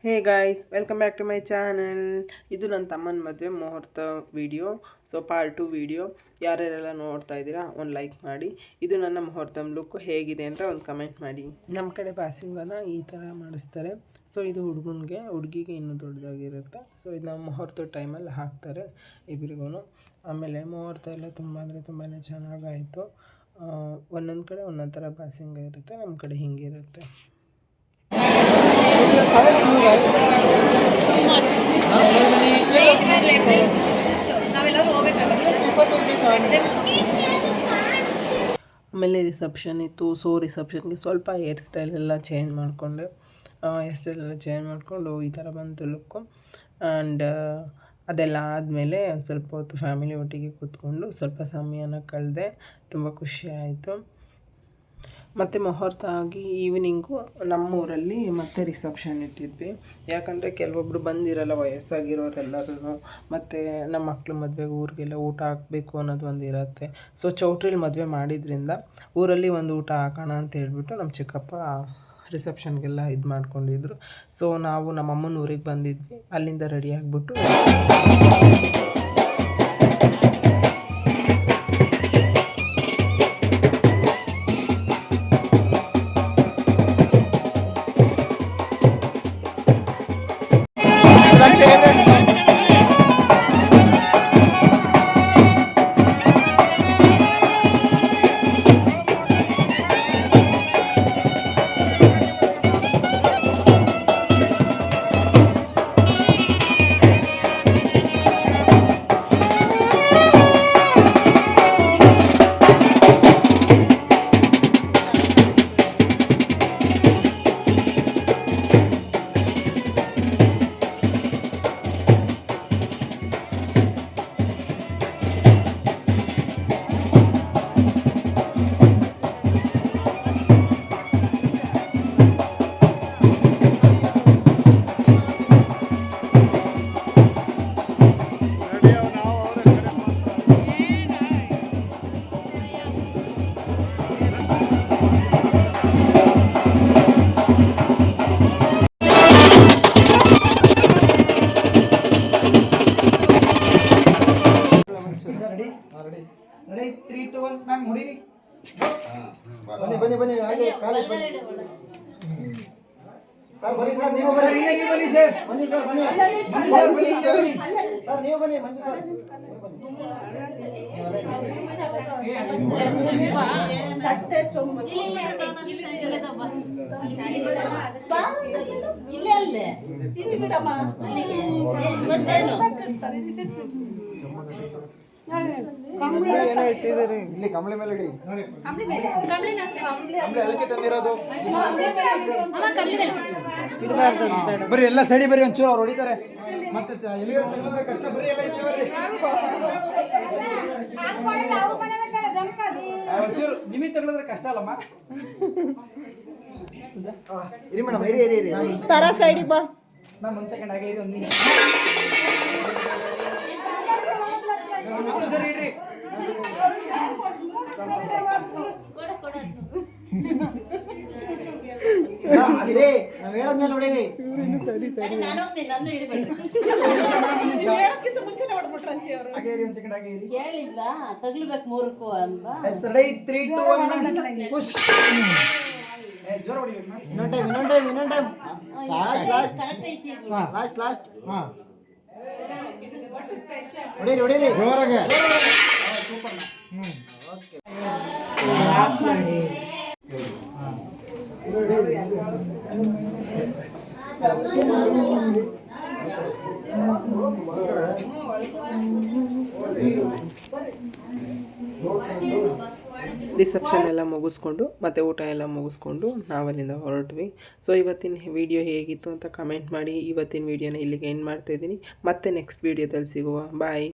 Hey guys, welcome back to my channel. ಇದು ನನ್ನ ತಮ್ಮನ ಮದುವೆ ಮುಹೂರ್ತ ವಿಡಿಯೋ. So part 2 video. ಯಾರ್ಯಾರೆಲ್ಲ ನೋಡ್ತಾ ಇದ್ದೀರಾ ಒಂದು ಲೈಕ್ ಮಾಡಿ. ಇದು ನನ್ನ ಮುಹೂರ್ತಮ್ ಲುಕ್ ಹೇಗಿದೆ ಅಂತ ಒಂದು ಕಮೆಂಟ್ ಮಾಡಿ. ನಮ್ಮ ಕಡೆ ಬಾಸಿಂಗನ ಈ ಥರ ಮಾಡಿಸ್ತಾರೆ. ಸೊ ಇದು ಹುಡುಗನಿಗೆ, ಹುಡುಗಿಗೆ ಇನ್ನೂ ದೊಡ್ಡದಾಗಿರುತ್ತೆ. ಸೊ ಇದು ನಮ್ಮ ಮುಹೂರ್ತದ ಟೈಮಲ್ಲಿ ಹಾಕ್ತಾರೆ ಇಬ್ಬರಿಗೂ. ಆಮೇಲೆ ಮುಹೂರ್ತ ಎಲ್ಲ ತುಂಬ ಅಂದರೆ ತುಂಬಾ ಚೆನ್ನಾಗಾಯಿತು. ಒಂದೊಂದು ಕಡೆ ಒಂದೊಂದು ಥರ ಬಾಸಿಂಗ ಇರುತ್ತೆ, ನಮ್ಮ ಕಡೆ ಹಿಂಗಿರುತ್ತೆ. ಆಮೇಲೆ ರಿಸೆಪ್ಷನ್ ಇತ್ತು. ಸೊ ರಿಸೆಪ್ಷನ್ಗೆ ಸ್ವಲ್ಪ ಹೇರ್ ಸ್ಟೈಲೆಲ್ಲ ಚೇಂಜ್ ಮಾಡಿಕೊಂಡೆ. ಈ ಥರ ಬಂತು ಲುಕ್ಕು. ಆ್ಯಂಡ್ ಅದೆಲ್ಲ ಆದಮೇಲೆ ಒಂದು ಸ್ವಲ್ಪ ಹೊತ್ತು ಫ್ಯಾಮಿಲಿ ಒಟ್ಟಿಗೆ ಕೂತ್ಕೊಂಡು ಸ್ವಲ್ಪ ಸಮಯನ ಕಳೆದೆ. ತುಂಬ ಖುಷಿ ಆಯಿತು. ಮತ್ತು ಮುಹೂರ್ತ ಆಗಿ ಈವ್ನಿಂಗು ನಮ್ಮೂರಲ್ಲಿ ಮತ್ತೆ ರಿಸೆಪ್ಷನ್ ಇಟ್ಟಿದ್ವಿ. ಯಾಕಂದರೆ ಕೆಲವೊಬ್ಬರು ಬಂದಿರಲ್ಲ, ವಯಸ್ಸಾಗಿರೋರೆಲ್ಲರೂ. ಮತ್ತು ನಮ್ಮ ಮಕ್ಳು ಮದುವೆಗೆ ಊರಿಗೆಲ್ಲ ಊಟ ಹಾಕಬೇಕು ಅನ್ನೋದು ಒಂದು ಇರುತ್ತೆ. ಸೊ ಚೌಟ್ರಿಲಿ ಮದುವೆ ಮಾಡಿದ್ರಿಂದ ಊರಲ್ಲಿ ಒಂದು ಊಟ ಹಾಕೋಣ ಅಂತ ಹೇಳ್ಬಿಟ್ಟು ನಮ್ಮ ಚಿಕ್ಕಪ್ಪ ರಿಸೆಪ್ಷನ್ಗೆಲ್ಲ ಇದು ಮಾಡ್ಕೊಂಡಿದ್ರು. ಸೊ ನಾವು ನಮ್ಮ ಅಮ್ಮನ ಊರಿಗೆ ಬಂದಿದ್ವಿ. ಅಲ್ಲಿಂದ ರೆಡಿ ಆಗಿಬಿಟ್ಟು ರೆಡಿ 3 2 1 ಮ್ಯಾಮ್ ಹೊಡಿರಿ. ಬನ್ನಿ ಹಾಗೆ ಕಾಲ ಸರ್ ಬನ್ನಿ ಸರ್, ನೀವು ಬನ್ನಿ. ಇಲ್ಲಿ ಬನ್ನಿ ಸರ್, ಬನ್ನಿ ಸರ್, ಬನ್ನಿ ಸರ್, ಬನ್ನಿ ಸರ್, ನೀವು ಬನ್ನಿ ಮಂಜು ಸರ್. ತಟ್ಟೆ ಚೊಂಬು ಇಲ್ಲೇ ಅಲ್ಲೇ ಇಟ್ಟಿಬಿಡಮ್ಮ. ಇಲ್ಲಿ ಕಂಬಳಿ ಮೇಲೆ ಇಡಿ. ಅದಕ್ಕೆ ತಂದಿರೋದು. ಬರ್ರಿ ಎಲ್ಲ ಸೈಡಿ ಬರ್ರಿ, ಒಂಚೂರು ಅವ್ರು ಹೊಡಿತಾರೆ. ಮತ್ತೆ ಕಷ್ಟ ಬರ್ರಿ, ಎಲ್ಲ ಒಂಚೂರು ನಿಮಗೆ ತಗೊಳಿದ್ರೆ ಕಷ್ಟ ಅಲ್ಲಮ್ಮ. ಇರಿ ಮೇಡಮ್, ಇರಿ ತರ ಸೈಡಿಗೆ ಬಾ ಮ್ಯಾಮ್. ಒಂದು ಸೆಕೆಂಡ್ ಹಾಗೆ ಇರಿ, ಒಂದು ನಿಮಿಷ ಸರಿ ಇಡ್ರಿ. ನಾವ್ ಹೇಳದ್ಮೇಲೆ ಹೊಡೀರಿ. ಒಂದು ಸೆಕೆಂಡ್ ಹಾಗೆ ಇರಿ. ತಗ್ಲಬೇಕು ಮೂರಕ್ಕೂ ಅಂತ. 3 2 1 ಪುಷ್. ಜೋರ ಹೊಡಿಬೇಕು. ಇನ್ನೊಂದು ಟೈಮ್. ಲಾಸ್ಟ್. ಹಾ ಹೊಡೀರಿ ಜೋರಾಗೆ. ಸೂಪರ್. ಓಕೆ. ರಿಸೆಪ್ಷನ್ ಎಲ್ಲ ಮುಗಿಸ್ಕೊಂಡು ಮತ್ತು ಊಟ ಎಲ್ಲ ಮುಗಿಸ್ಕೊಂಡು ನಾವಲ್ಲಿಂದ ಹೊರಟ್ವಿ. ಸೊ ಇವತ್ತಿನ ವಿಡಿಯೋ ಹೇಗಿತ್ತು ಅಂತ ಕಮೆಂಟ್ ಮಾಡಿ. ಇವತ್ತಿನ ವಿಡಿಯೋನ ಇಲ್ಲಿಗೆ ಎಂಡ್ ಮಾಡ್ತಾಯಿದ್ದೀನಿ. ಮತ್ತೆ ನೆಕ್ಸ್ಟ್ ವಿಡಿಯೋದಲ್ಲಿ ಸಿಗುವ. ಬಾಯ್.